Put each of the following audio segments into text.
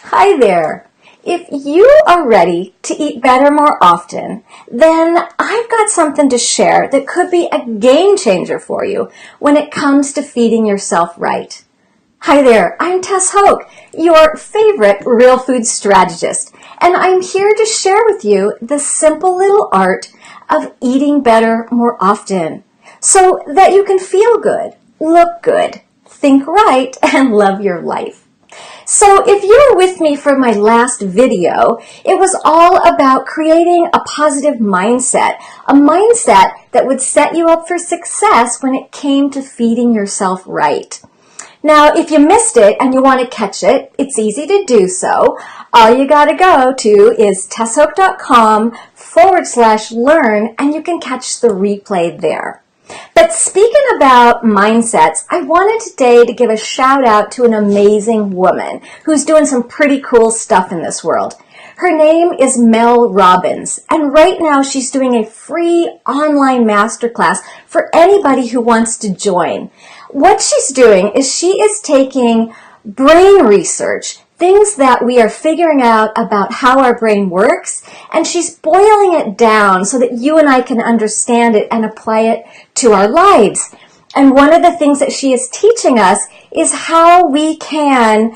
Hi there. If you are ready to eat better more often, then I've got something to share that could be a game changer for you when it comes to feeding yourself right. Hi there, I'm Tess Hoke, your favorite real food strategist, and I'm here to share with you the simple little art of eating better more often so that you can feel good, look good, think right, and love your life. So if you were with me for my last video, it was all about creating a positive mindset, a mindset that would set you up for success when it came to feeding yourself right. Now, if you missed it and you want to catch it, it's easy to do so. All you got to go to is tesshoke.com/learn, and you can catch the replay there. But speaking about mindsets, I wanted today to give a shout out to an amazing woman who's doing some pretty cool stuff in this world. Her name is Mel Robbins, and right now she's doing a free online masterclass for anybody who wants to join. What she's doing is she is taking brain research, things that we are figuring out about how our brain works, and she's boiling it down so that you and I can understand it and apply it to our lives. And one of the things that she is teaching us is how we can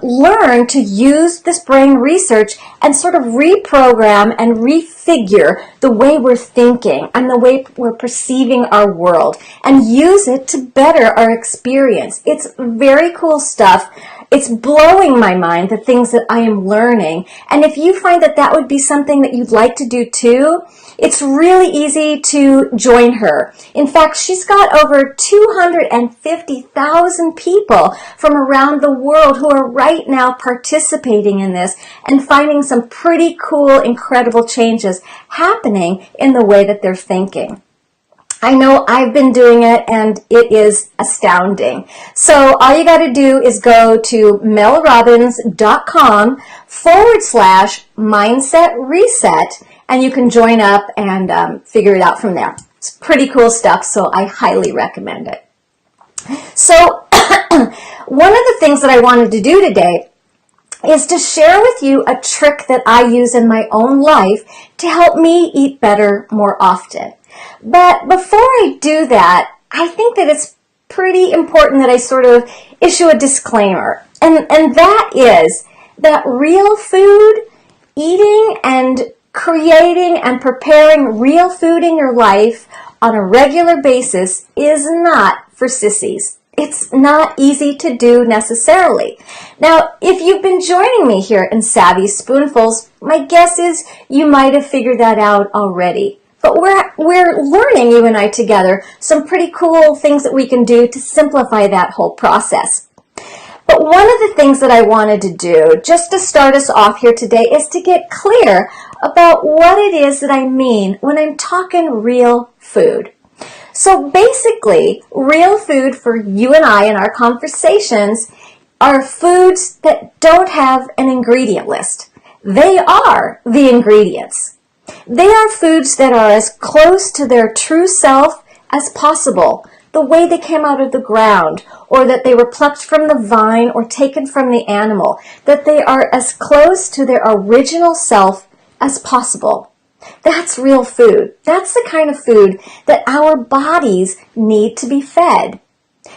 learn to use this brain research and sort of reprogram and refigure the way we're thinking and the way we're perceiving our world and use it to better our experience. It's very cool stuff. It's blowing my mind, the things that I am learning. And if you find that that would be something that you'd like to do too, it's really easy to join her. In fact, she's got over 250,000 people from around the world who are right now participating in this and finding some pretty cool, incredible changes happening in the way that they're thinking. I know I've been doing it and it is astounding. So all you got to do is go to melrobbins.com/mindset reset and you can join up and figure it out from there. It's pretty cool stuff, so I highly recommend it. So one of the things that I wanted to do today is to share with you a trick that I use in my own life to help me eat better more often. But before I do that, I think that it's pretty important that I sort of issue a disclaimer. And that is that real food, eating and creating and preparing real food in your life on a regular basis is not for sissies. It's not easy to do necessarily. Now, if you've been joining me here in Savvy Spoonfuls, my guess is you might have figured that out already. But we're learning, you and I together, some pretty cool things that we can do to simplify that whole process. But one of the things that I wanted to do, just to start us off here today, is to get clear about what it is that I mean when I'm talking real food. So basically, real food for you and I in our conversations are foods that don't have an ingredient list. They are the ingredients. They are foods that are as close to their true self as possible, the way they came out of the ground, or that they were plucked from the vine or taken from the animal, that they are as close to their original self as possible. That's real food. That's the kind of food that our bodies need to be fed.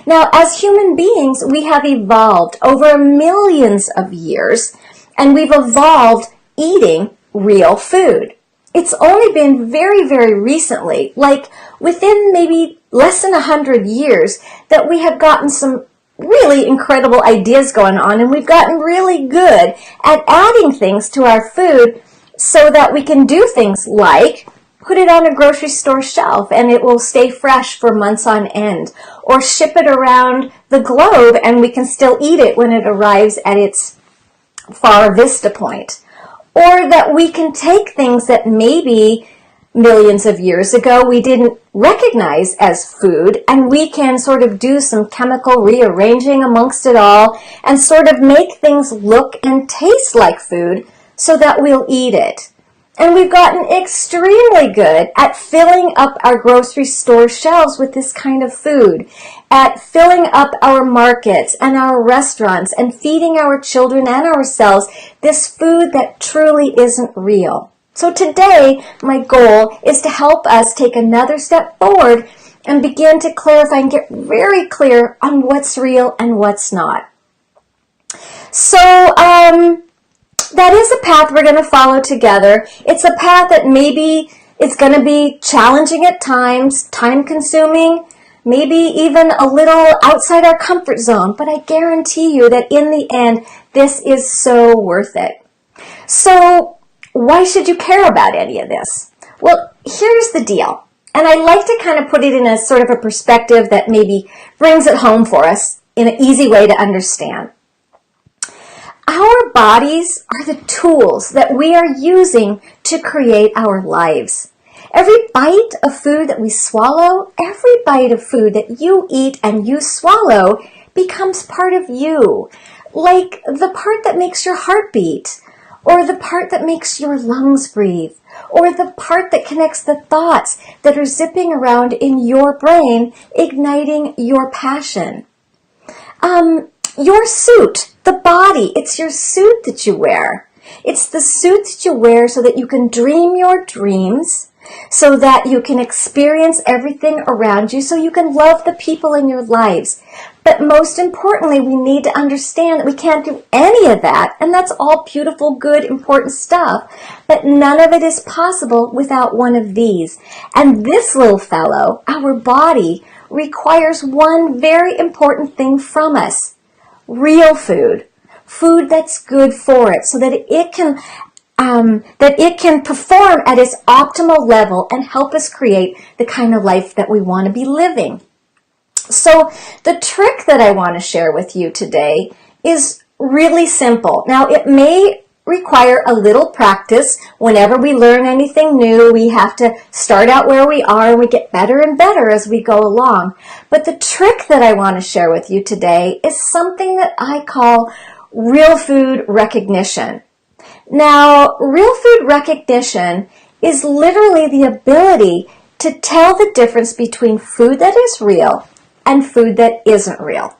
Now, as human beings, we have evolved over millions of years, and we've evolved eating real food. It's only been very, very recently, like within maybe less than 100 years, that we have gotten some really incredible ideas going on, and we've gotten really good at adding things to our food so that we can do things like put it on a grocery store shelf and it will stay fresh for months on end, or ship it around the globe and we can still eat it when it arrives at its far vista point. Or that we can take things that maybe millions of years ago we didn't recognize as food, and we can sort of do some chemical rearranging amongst it all and sort of make things look and taste like food so that we'll eat it. And we've gotten extremely good at filling up our grocery store shelves with this kind of food, at filling up our markets and our restaurants and feeding our children and ourselves this food that truly isn't real. So today, my goal is to help us take another step forward and begin to clarify and get very clear on what's real and what's not. So, that is a path we're going to follow together. It's a path that maybe it's going to be challenging at times, time-consuming, maybe even a little outside our comfort zone, but I guarantee you that in the end, this is so worth it. So, why should you care about any of this? Well, here's the deal, and I like to kind of put it in a sort of a perspective that maybe brings it home for us in an easy way to understand. Our bodies are the tools that we are using to create our lives. Every bite of food that we swallow, every bite of food that you eat and you swallow becomes part of you, like the part that makes your heart beat, or the part that makes your lungs breathe, or the part that connects the thoughts that are zipping around in your brain, igniting your passion. Your suit, the body, it's your suit that you wear. It's the suit that you wear so that you can dream your dreams, so that you can experience everything around you, so you can love the people in your lives. But most importantly, we need to understand that we can't do any of that, and that's all beautiful, good, important stuff, but none of it is possible without one of these. And this little fellow, our body, requires one very important thing from us. Real food. Food that's good for it, so that it can perform at its optimal level and help us create the kind of life that we want to be living. So the trick that I want to share with you today is really simple. Now, it may require a little practice. Whenever we learn anything new, we have to start out where we are and we get better and better as we go along. But the trick that I want to share with you today is something that I call real food recognition. Now, real food recognition is literally the ability to tell the difference between food that is real and food that isn't real.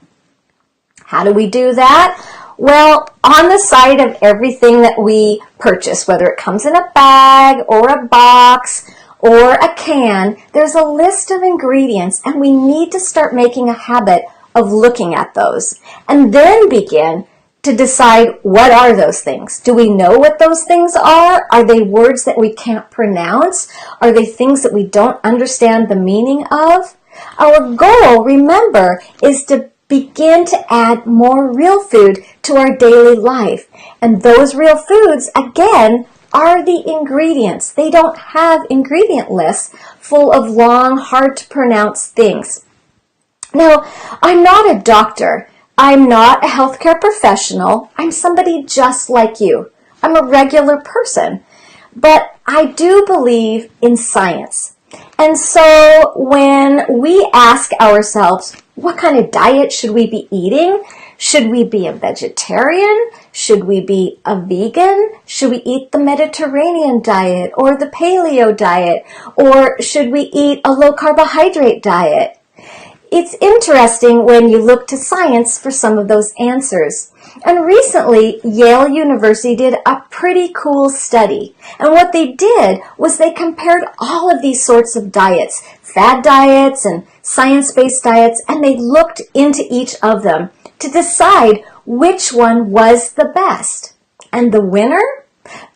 How do we do that? Well, on the side of everything that we purchase, whether it comes in a bag or a box or a can, there's a list of ingredients, and we need to start making a habit of looking at those and then begin to decide, what are those things? Do we know what those things are? Are they words that we can't pronounce? Are they things that we don't understand the meaning of? Our goal, remember, is to begin to add more real food to our daily life. And those real foods, again, are the ingredients. They don't have ingredient lists full of long, hard to pronounce things. Now, I'm not a doctor. I'm not a healthcare professional. I'm somebody just like you. I'm a regular person. But I do believe in science. And so when we ask ourselves, what kind of diet should we be eating? Should we be a vegetarian? Should we be a vegan? Should we eat the Mediterranean diet or the paleo diet? Or should we eat a low carbohydrate diet? It's interesting when you look to science for some of those answers. And recently, Yale University did a pretty cool study. And what they did was they compared all of these sorts of diets, fad diets and science-based diets, and they looked into each of them to decide which one was the best. And the winner?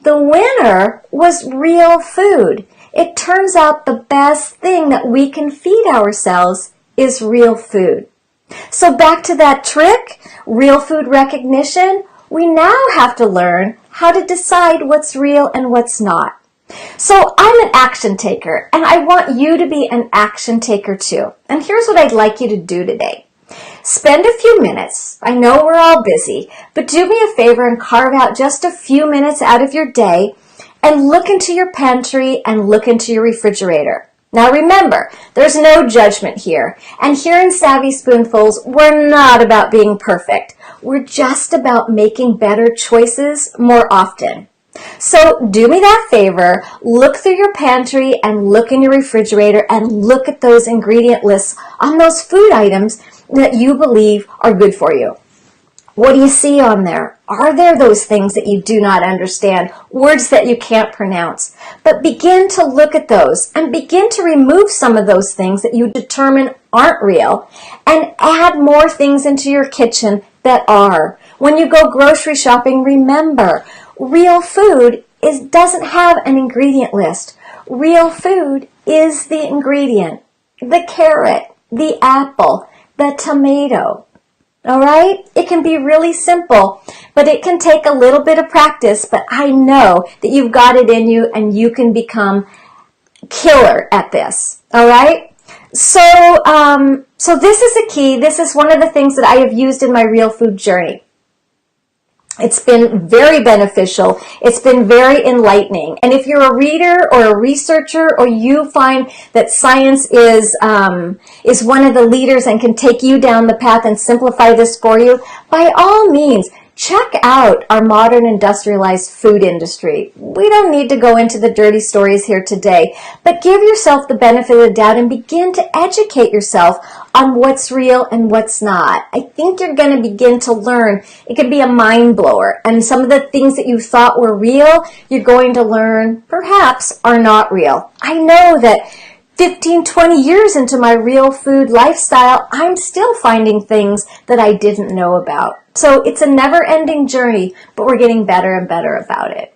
The winner was real food. It turns out the best thing that we can feed ourselves is real food. So back to that trick, real food recognition, we now have to learn how to decide what's real and what's not. So I'm an action taker, and I want you to be an action taker too. And here's what I'd like you to do today. Spend a few minutes. I know we're all busy, but do me a favor and carve out just a few minutes out of your day and look into your pantry and look into your refrigerator. Now remember, there's no judgment here. And here in Savvy Spoonfuls, we're not about being perfect. We're just about making better choices more often. So do me that favor, look through your pantry and look in your refrigerator and look at those ingredient lists on those food items that you believe are good for you. What do you see on there? Are there those things that you do not understand, words that you can't pronounce? But begin to look at those and begin to remove some of those things that you determine aren't real and add more things into your kitchen that are. When you go grocery shopping, remember, real food doesn't have an ingredient list. Real food is the ingredient, the carrot, the apple, the tomato. All right? It can be really simple, but it can take a little bit of practice, but I know that you've got it in you and you can become killer at this. All right? So this is a key. This is one of the things that I have used in my real food journey. It's been very beneficial. It's been very enlightening. And if you're a reader or a researcher, or you find that science is one of the leaders and can take you down the path and simplify this for you, by all means, check out our modern industrialized food industry. We don't need to go into the dirty stories here today, but give yourself the benefit of the doubt and begin to educate yourself on what's real and what's not. I think you're going to begin to learn. It can be a mind blower, and some of the things that you thought were real, you're going to learn perhaps are not real. I know that 15, 20 years into my real food lifestyle, I'm still finding things that I didn't know about. So it's a never-ending journey, but we're getting better and better about it.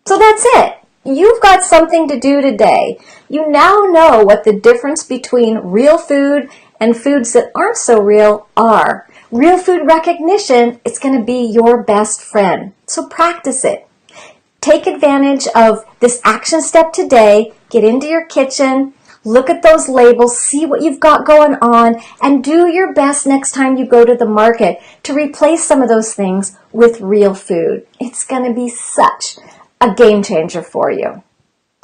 So that's it. You've got something to do today. You now know what the difference between real food and foods that aren't so real are. Real food recognition is going to be your best friend. So practice it. Take advantage of this action step today. Get into your kitchen. Look at those labels, see what you've got going on, and do your best next time you go to the market to replace some of those things with real food. It's going to be such a game changer for you.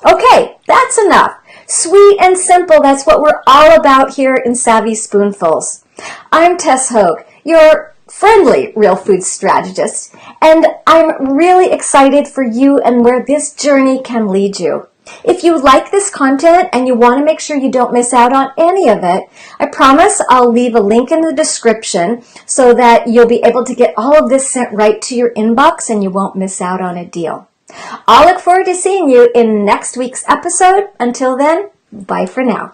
Okay, that's enough. Sweet and simple, that's what we're all about here in Savvy Spoonfuls. I'm Tess Hoag, your friendly real food strategist, and I'm really excited for you and where this journey can lead you. If you like this content and you want to make sure you don't miss out on any of it, I promise I'll leave a link in the description so that you'll be able to get all of this sent right to your inbox and you won't miss out on a deal. I'll look forward to seeing you in next week's episode. Until then, bye for now.